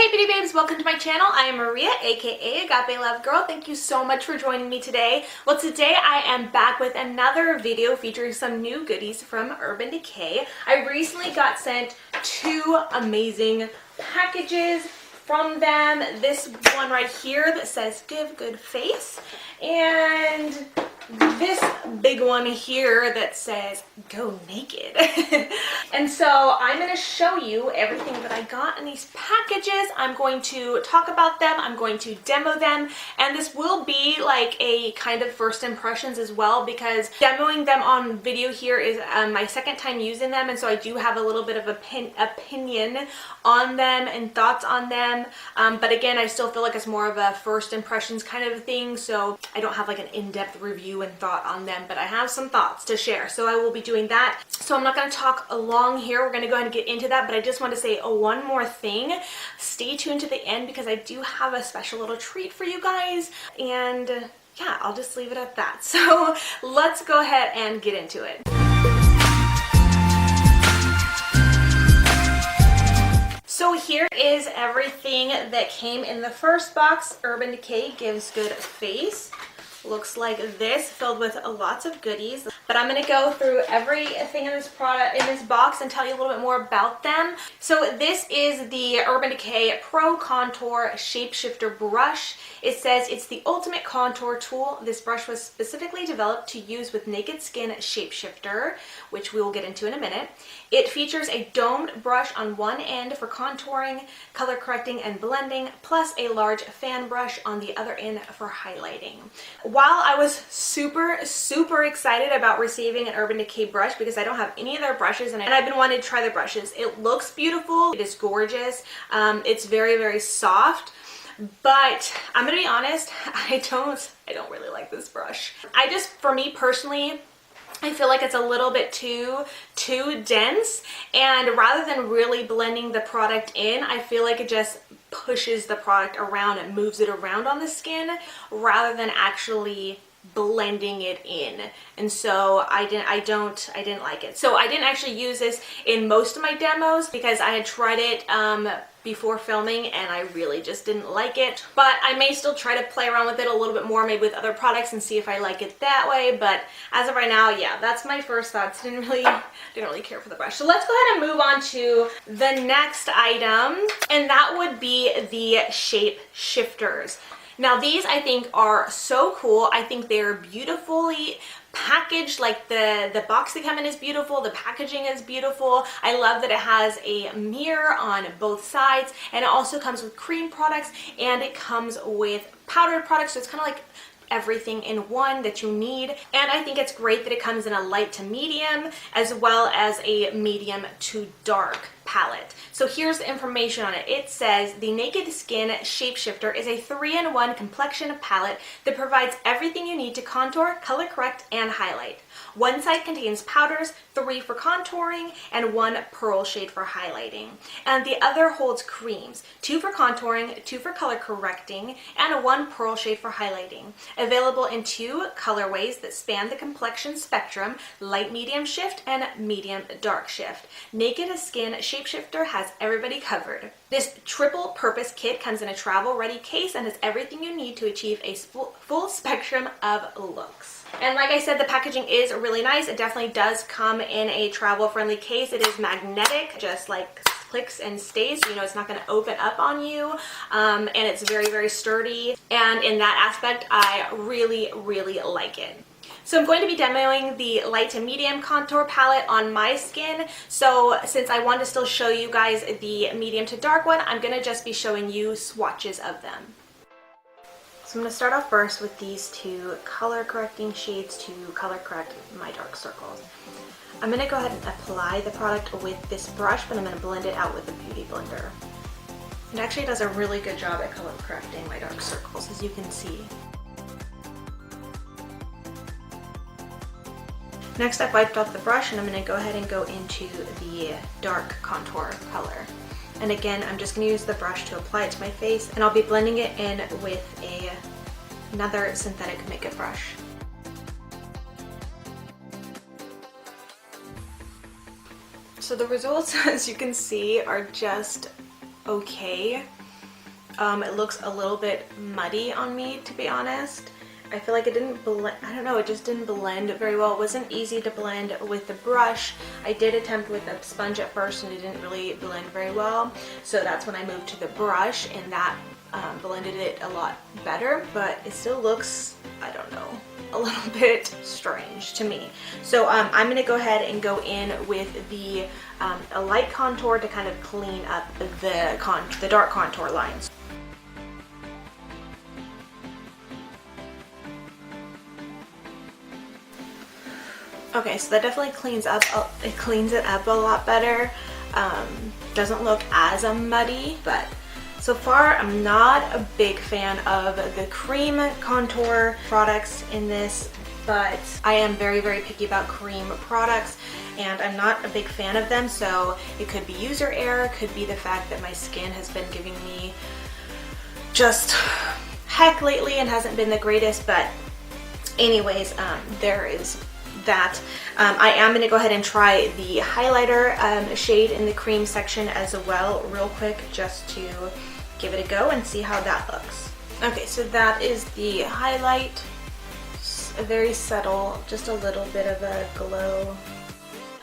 Hey beauty babes, welcome to my channel. I am Maria, aka Agape Love Girl. Thank you so much for joining me today. Well, today I am back with another video featuring some new goodies from Urban Decay. I recently got sent two amazing packages from them. This one right here that says Give Good Face, and this big one here that says Go Naked. And so I'm going to show you everything that I got in these packages. I'm going to talk about them, I'm going to demo them, and this will be like a kind of first impressions as well, because demoing them on video here is my second time using them, and so I do have a little bit of opinion on them and thoughts on them, but again, I still feel like it's more of a first impressions kind of thing, so I don't have like an in-depth review and thought on them, but I have some thoughts to share, so I will be doing that. So I'm not going to talk long here, we're going to go ahead and get into that, but I just want to say one more thing. Stay tuned to the end because I do have a special little treat for you guys, and yeah, I'll just leave it at that. So let's go ahead and get into it. So here is everything that came in the first box. Urban Decay Gives Good Face. Looks like this, filled with lots of goodies, but I'm going to go through everything in this box and tell you a little bit more about them. So this is the Urban Decay Pro Contour Shapeshifter brush. It says it's the ultimate contour tool. This brush was specifically developed to use with naked skin shapeshifter, which we will get into in a minute. It features a domed brush on one end for contouring, color correcting, and blending, plus a large fan brush on the other end for highlighting. While I was super excited about receiving an Urban Decay brush because I don't have any of their brushes and I've been wanting to try their brushes. It looks beautiful, it is gorgeous, it's very soft, but I'm gonna be honest, I don't really like this brush. For me personally, I feel like it's a little bit too dense, and rather than really blending the product in, I feel like it just pushes the product around and moves it around on the skin rather than actually blending it in. And so I didn't like it. So I didn't actually use this in most of my demos because I had tried it before filming and I really just didn't like it. But I may still try to play around with it a little bit more, maybe with other products, and see if I like it that way. But as of right now, yeah, that's my first thoughts. Didn't really care for the brush. So let's go ahead and move on to the next item, and that would be the shape shifters. Now these I think are so cool. I think they're beautifully packaged, like the box they come in is beautiful, the packaging is beautiful. I love that it has a mirror on both sides, and it also comes with cream products and it comes with powdered products, so it's kind of like everything in one that you need. And I think it's great that it comes in a light to medium as well as a medium to dark palette. So here's the information on it. It says the Naked Skin Shapeshifter is a 3-in-1 complexion palette that provides everything you need to contour, color correct, and highlight. One side contains powders, 3 for contouring, and 1 pearl shade for highlighting. And the other holds creams, 2 for contouring, 2 for color correcting, and 1 pearl shade for highlighting. Available in 2 colorways that span the complexion spectrum, light medium shift and medium dark shift. Naked Skin Shapeshifter has everybody covered. This triple purpose kit comes in a travel ready case and has everything you need to achieve a full spectrum of looks. And like I said, the packaging is really nice. It definitely does come in a travel friendly case. It is magnetic, just like clicks and stays, so you know it's not going to open up on you, and it's very sturdy, and in that aspect I really like it. So I'm going to be demoing the light to medium contour palette on my skin. So since I want to still show you guys the medium to dark one, I'm going to just be showing you swatches of them. So I'm going to start off first with these 2 color correcting shades to color correct my dark circles. I'm going to go ahead and apply the product with this brush, but I'm going to blend it out with a beauty blender. It actually does a really good job at color correcting my dark circles, as you can see. Next I've wiped off the brush and I'm going to go ahead and go into the dark contour color. And again, I'm just going to use the brush to apply it to my face, and I'll be blending it in with another synthetic makeup brush. So the results, as you can see, are just okay. It looks a little bit muddy on me, to be honest. I feel like it didn't blend, I don't know, it just didn't blend very well. It wasn't easy to blend with the brush. I did attempt with a sponge at first and it didn't really blend very well. So that's when I moved to the brush, and that blended it a lot better, but it still looks, I don't know, a little bit strange to me. So I'm going to go ahead and go in with the a light contour to kind of clean up the dark contour lines. Okay, so that definitely cleans it up a lot better. Doesn't look as muddy, but so far I'm not a big fan of the cream contour products in this, but I am very, very picky about cream products, and I'm not a big fan of them, so it could be user error, it could be the fact that my skin has been giving me just heck lately and hasn't been the greatest, but anyways, there is that. I am going to go ahead and try the highlighter shade in the cream section as well real quick, just to give it a go and see how that looks. Okay, so that is the highlight. Very subtle, just a little bit of a glow.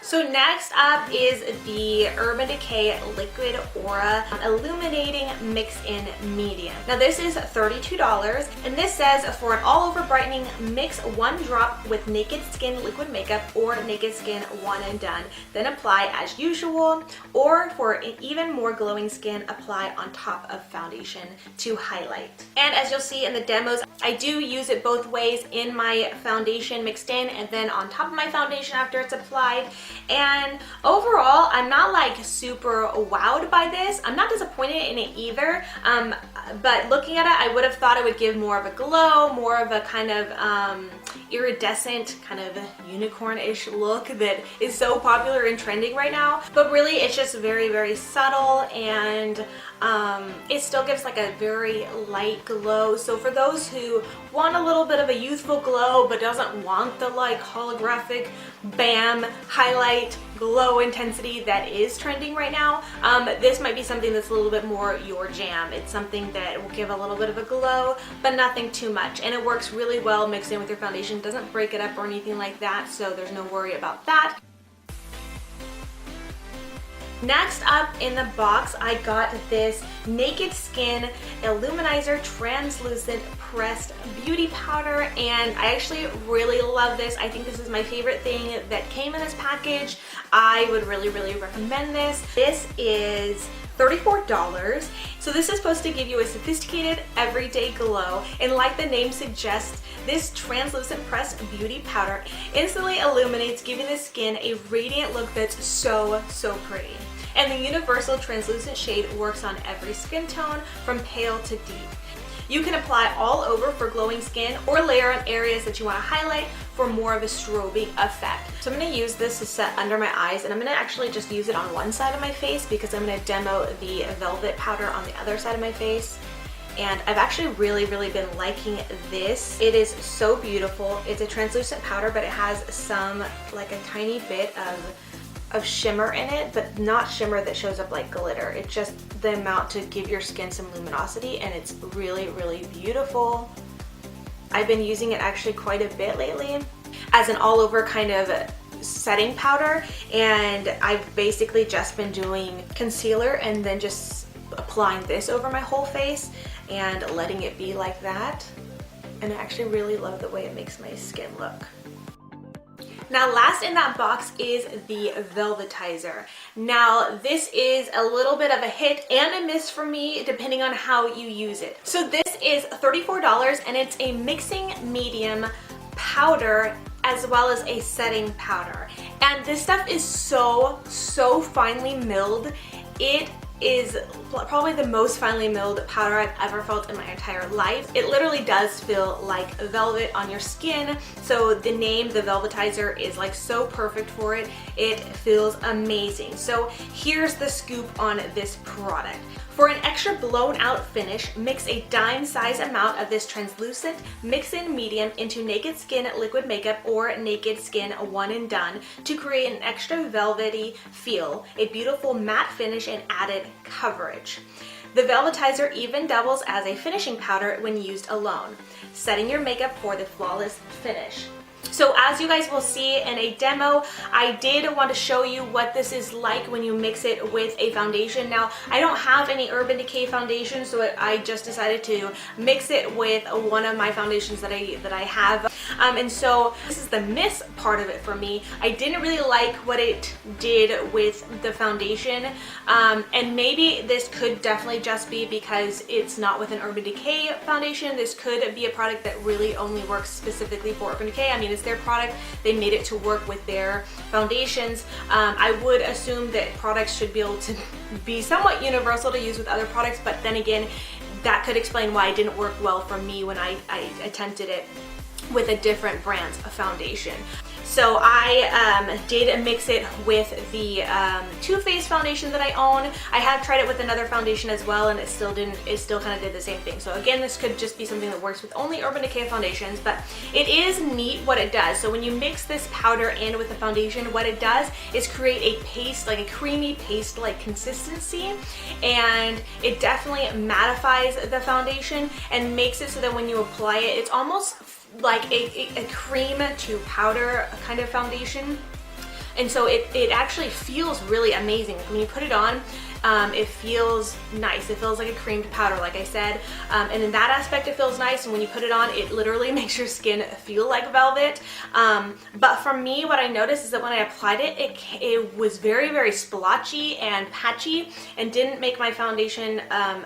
So next up is the Urban Decay Liquid Aura Illuminating Mix-In Medium. Now this is $32, and this says for an all-over brightening, mix 1 drop with Naked Skin liquid makeup or Naked Skin one and done, then apply as usual, or for an even more glowing skin, apply on top of foundation to highlight. And as you'll see in the demos, I do use it both ways, in my foundation mixed in and then on top of my foundation after it's applied. And overall, I'm not like super wowed by this. I'm not disappointed in it either, but looking at it, I would have thought it would give more of a glow, more of a kind of iridescent, kind of unicorn-ish look that is so popular and trending right now. But really, it's just very, very subtle, and it still gives like a very light glow. So for those who want a little bit of a youthful glow but doesn't want the like holographic bam highlight glow intensity that is trending right now, this might be something that's a little bit more your jam. It's something that will give a little bit of a glow, but nothing too much, and it works really well mixed in with your foundation. It doesn't break it up or anything like that, so there's no worry about that. Next up in the box, I got this Naked Skin Illuminizer Translucent Pressed Beauty Powder, and I actually really love this. I think this is my favorite thing that came in this package. I would really, really recommend this. This is $34. So this is supposed to give you a sophisticated everyday glow, and like the name suggests, this translucent pressed beauty powder instantly illuminates, giving the skin a radiant look that's so, so pretty. And the universal translucent shade works on every skin tone, from pale to deep. You can apply all over for glowing skin, or layer on areas that you want to highlight for more of a strobing effect. So I'm going to use this to set under my eyes, and I'm going to actually just use it on one side of my face because I'm going to demo the velvet powder on the other side of my face. And I've actually really, really been liking this. It is so beautiful. It's a translucent powder, but it has some, like a tiny bit of shimmer in it, but not shimmer that shows up like glitter. It's just the amount to give your skin some luminosity, and it's really, really beautiful. I've been using it actually quite a bit lately as an all-over kind of setting powder, and I've basically just been doing concealer and then just applying this over my whole face and letting it be like that. And I actually really love the way it makes my skin look. Now last in that box is the Velvetizer. Now this is a little bit of a hit and a miss for me depending on how you use it. So this is $34, and it's a mixing medium powder as well as a setting powder. And this stuff is so finely milled. It is probably the most finely milled powder I've ever felt in my entire life. It literally does feel like velvet on your skin, so the name, the Velvetizer, is like so perfect for it. It feels amazing. So here's the scoop on this product. For an extra blown out finish, mix a dime size amount of this translucent mix-in medium into Naked Skin liquid makeup or Naked Skin one and done to create an extra velvety feel, a beautiful matte finish, and added coverage. The Velvetizer even doubles as a finishing powder when used alone, setting your makeup for the flawless finish. So as you guys will see in a demo, I did want to show you what this is like when you mix it with a foundation. Now, I don't have any Urban Decay foundation, so I just decided to mix it with one of my foundations that I have. And so this is the miss part of it for me. I didn't really like what it did with the foundation. And maybe this could definitely just be because it's not with an Urban Decay foundation. This could be a product that really only works specifically for Urban Decay. I mean, it's their product. They made it to work with their foundations. I would assume that products should be able to be somewhat universal to use with other products, but then again, that could explain why it didn't work well for me when I attempted it with a different brand's foundation. So I did mix it with the Too Faced foundation that I own. I have tried it with another foundation as well, and it still kind of did the same thing. So again, this could just be something that works with only Urban Decay foundations, but it is neat what it does. So when you mix this powder in with the foundation, what it does is create a paste, like a creamy paste-like consistency, and it definitely mattifies the foundation and makes it so that when you apply it, it's almost like a cream to powder kind of foundation. And so it actually feels really amazing. When you put it on, it feels nice. It feels like a cream to powder, like I said. And in that aspect, it feels nice. And when you put it on, it literally makes your skin feel like velvet. But for me, what I noticed is that when I applied it, it was very, very splotchy and patchy and didn't make my foundation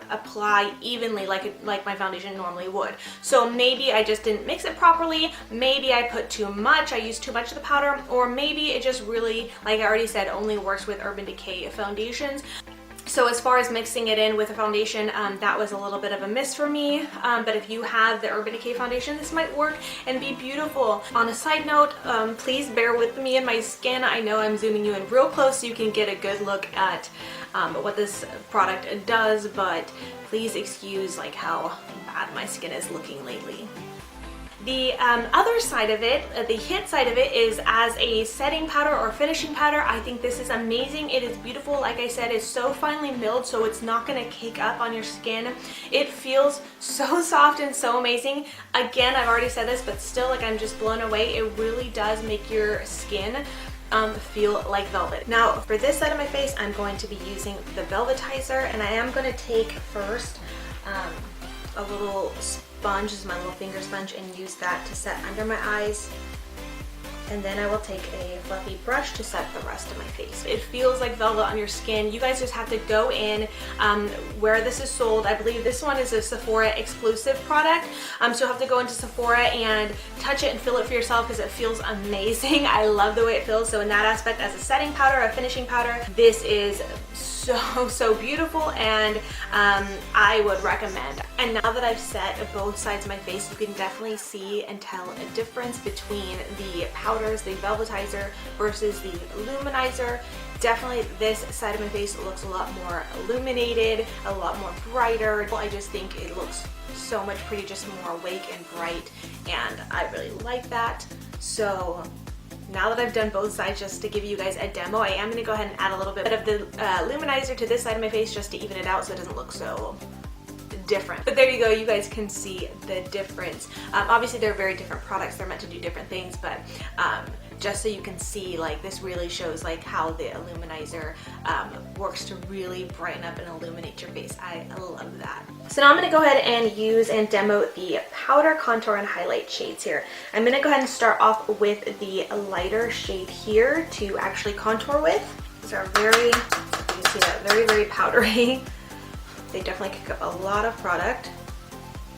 apply evenly like my foundation normally would. So maybe I just didn't mix it properly. Maybe I put too much. I used too much of the powder. Or maybe it just really, like I already said, only works with Urban Decay foundations. So as far as mixing it in with a foundation, that was a little bit of a miss for me. But if you have the Urban Decay foundation, this might work and be beautiful. On a side note, please bear with me and my skin. I know I'm zooming you in real close so you can get a good look at what this product does, but please excuse like how bad my skin is looking lately. The other side of it, the hit side of it, is as a setting powder or finishing powder. I think this is amazing. It is beautiful. Like I said, it's so finely milled, so it's not going to cake up on your skin. It feels so soft and so amazing. Again, I've already said this, but still, like, I'm just blown away. It really does make your skin feel like velvet. Now, for this side of my face, I'm going to be using the Velvetizer, and I am going to take first a little sponge, this is my little finger sponge, and use that to set under my eyes. And then I will take a fluffy brush to set the rest of my face. It feels like velvet on your skin. You guys just have to go in where this is sold. I believe this one is a Sephora exclusive product. So you'll have to go into Sephora and touch it and feel it for yourself because it feels amazing. I love the way it feels. So in that aspect, as a setting powder, a finishing powder, this is so beautiful, and I would recommend. And now that I've set both sides of my face, you can definitely see and tell a difference between the powders, the Velvetizer versus the Illuminizer. Definitely this side of my face looks a lot more illuminated, a lot more brighter. I just think it looks so much pretty, just more awake and bright, and I really like that. So now that I've done both sides, just to give you guys a demo, I am going to go ahead and add a little bit of the Illuminizer to this side of my face just to even it out so it doesn't look so different. But there you go, you guys can see the difference. Obviously they're very different products, they're meant to do different things, but just so you can see, like, this really shows like how the Illuminizer works to really brighten up and illuminate your face. I love that. So now I'm going to go ahead and use and demo the powder, contour, and highlight shades here. I'm going to go ahead and start off with the lighter shade here to actually contour with. These are very, you can see that, very powdery. They definitely kick up a lot of product,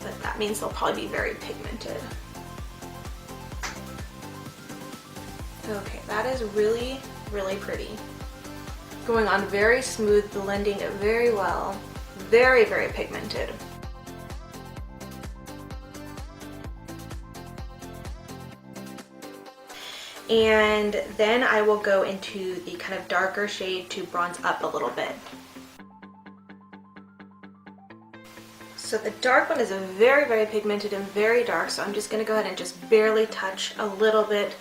but that means they'll probably be very pigmented. Okay, that is really pretty. Going on very smooth, blending it very well. Very pigmented. And then I will go into the kind of darker shade to bronze up a little bit. So the dark one is very pigmented and very dark, so I'm just going to go ahead and just barely touch a little bit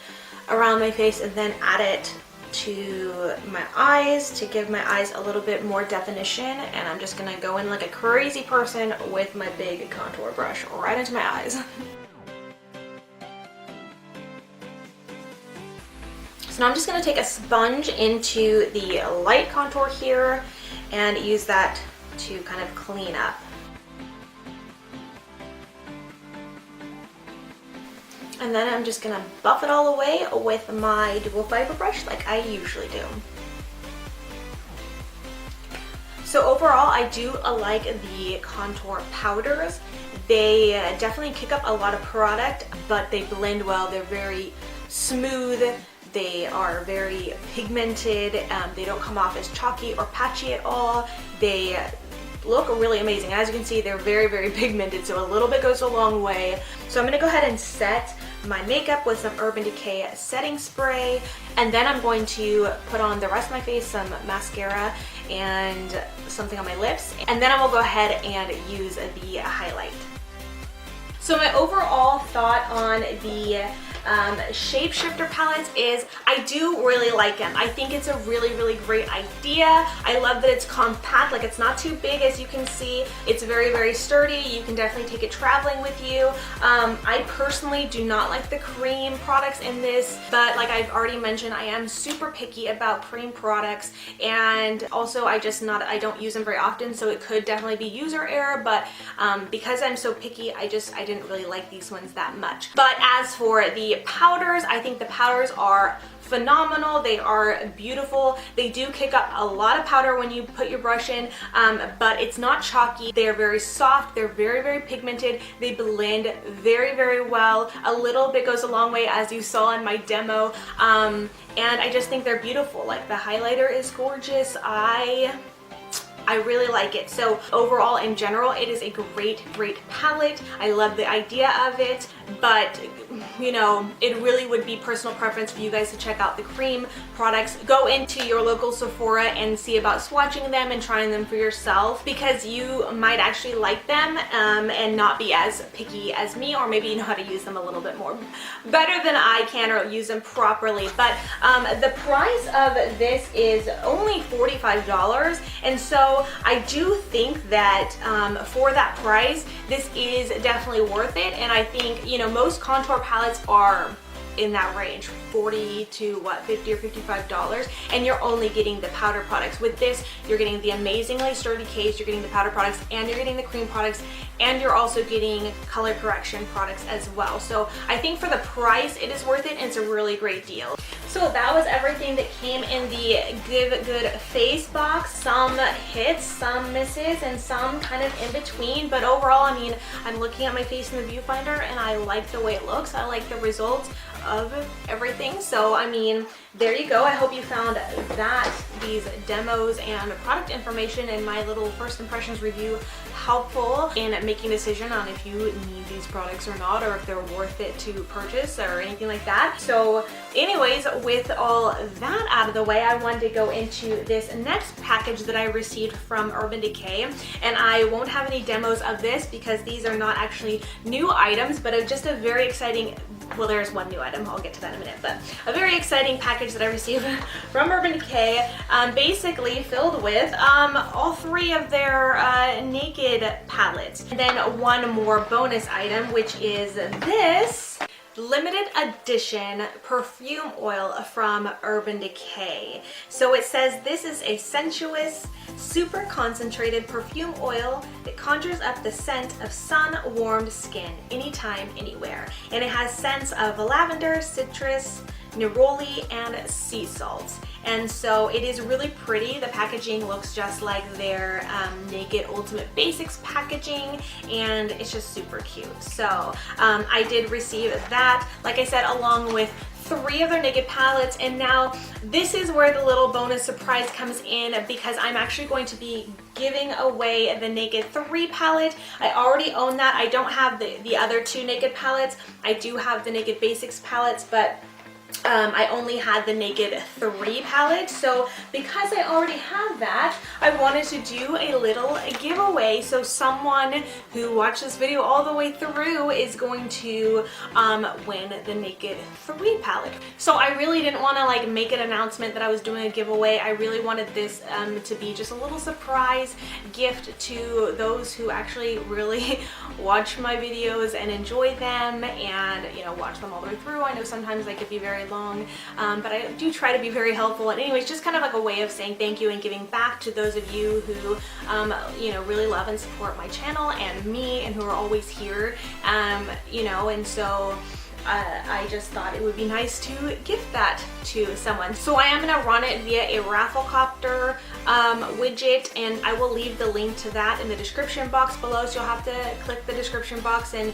around my face and then add it to my eyes to give my eyes a little bit more definition, and I'm just gonna go in like a crazy person with my big contour brush right into my eyes. So now I'm just gonna take a sponge into the light contour here and use that to kind of clean up. And then I'm just gonna buff it all away with my dual fiber brush like I usually do. So overall, I do like the contour powders. They definitely kick up a lot of product, but they blend well. They're very smooth. They are very pigmented. They don't come off as chalky or patchy at all. They look really amazing. As you can see, they're very, very pigmented, so a little bit goes a long way. So I'm gonna go ahead and set my makeup with some Urban Decay setting spray, and then I'm going to put on the rest of my face, some mascara and something on my lips, and then I will go ahead and use the highlight. So my overall thought on the Shapeshifter palettes is I do really like them. I think it's a really, really great idea. I love that it's compact, like it's not too big, as you can see. It's very, very sturdy. You can definitely take it traveling with you. I personally do not like the cream products in this, but like I've already mentioned, I am super picky about cream products, and also I don't use them very often, so it could definitely be user error, but because I'm so picky, I didn't really like these ones that much. But as for the powders, I think the powders are phenomenal. They are beautiful. They do kick up a lot of powder when you put your brush in, but it's not chalky. They are very soft. They're very, very pigmented. They blend very, very well. A little bit goes a long way, as you saw in my demo, and I just think they're beautiful. Like the highlighter is gorgeous. I really like it. So overall, in general, it is a great, great palette. I love the idea of it, but you know, it really would be personal preference for you guys to check out the cream products. Go into your local Sephora and see about swatching them and trying them for yourself, because you might actually like them and not be as picky as me, or maybe you know how to use them a little bit more better than I can, or use them properly. But the price of this is only $45, and so I do think that for that price, this is definitely worth it. And I think, you know, most contour palettes are in that range, 40 to what, $50 or $55, and you're only getting the powder products. With this, you're getting the amazingly sturdy case, you're getting the powder products, and you're getting the cream products, and you're also getting color correction products as well. So I think for the price, it is worth it, and it's a really great deal. So that was everything that came in the Give Good Face box. Some hits, some misses, and some kind of in between, but overall, I mean, I'm looking at my face in the viewfinder, and I like the way it looks. I like the results of everything. So I mean, there you go. I hope you found that these demos and product information and my little first impressions review helpful in making a decision on if you need these products or not, or if they're worth it to purchase or anything like that. So anyways, with all that out of the way, I wanted to go into this next package that I received from Urban Decay, and I won't have any demos of this because these are not actually new items, but it's just a very exciting, well, there's one new item, I'll get to that in a minute, but a very exciting package that I received from Urban Decay, basically filled with all three of their naked palettes, and then one more bonus item, which is this limited edition perfume oil from Urban Decay. So it says this is a sensuous, super concentrated perfume oil that conjures up the scent of sun-warmed skin anytime, anywhere. And it has scents of lavender, citrus, neroli, and sea salt. And so it is really pretty. The packaging looks just like their Naked Ultimate Basics packaging, and it's just super cute. So I did receive that, like I said, along with three of their naked palettes. And now this is where the little bonus surprise comes in, because I'm actually going to be giving away the Naked 3 palette. I already own that. I don't have the other two naked palettes. I do have the Naked Basics palettes, but I only had the Naked 3 palette, so because I already have that, I wanted to do a little giveaway. So someone who watched this video all the way through is going to win the Naked 3 palette. So I really didn't want to like make an announcement that I was doing a giveaway. I really wanted this to be just a little surprise gift to those who actually really watch my videos and enjoy them, and you know, watch them all the way through. I know sometimes they could be very long, but I do try to be very helpful. And anyways, just kind of like a way of saying thank you and giving back to those of you who you know, really love and support my channel and me, and who are always here, you know. And so I just thought it would be nice to gift that to someone. So I am going to run it via a Rafflecopter widget, and I will leave the link to that in the description box below, so you'll have to click the description box and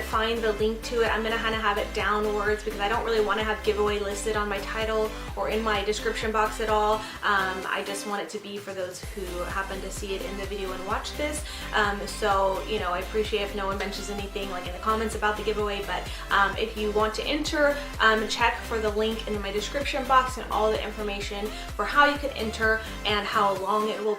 find the link to it. I'm going to kind of have it downwards because I don't really want to have giveaway listed on my title or in my description box at all. I just want it to be for those who happen to see it in the video and watch this. So, you know, I appreciate if no one mentions anything like in the comments about the giveaway, but if you want to enter, check for the link in my description box, and all the information for how you can enter and how long it will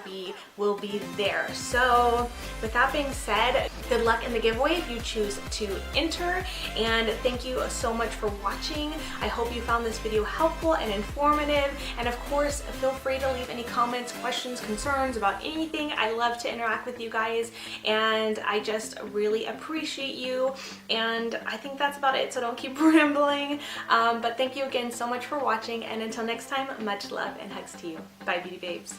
be there. So with that being said, good luck in the giveaway if you choose to enter, and thank you so much for watching. I hope you found this video helpful and informative, and of course feel free to leave any comments, questions, concerns about anything. I love to interact with you guys, and I just really appreciate you, and I think that's about it, so don't keep rambling. But thank you again so much for watching, and until next time, much love and hugs to you. Bye, beauty babes.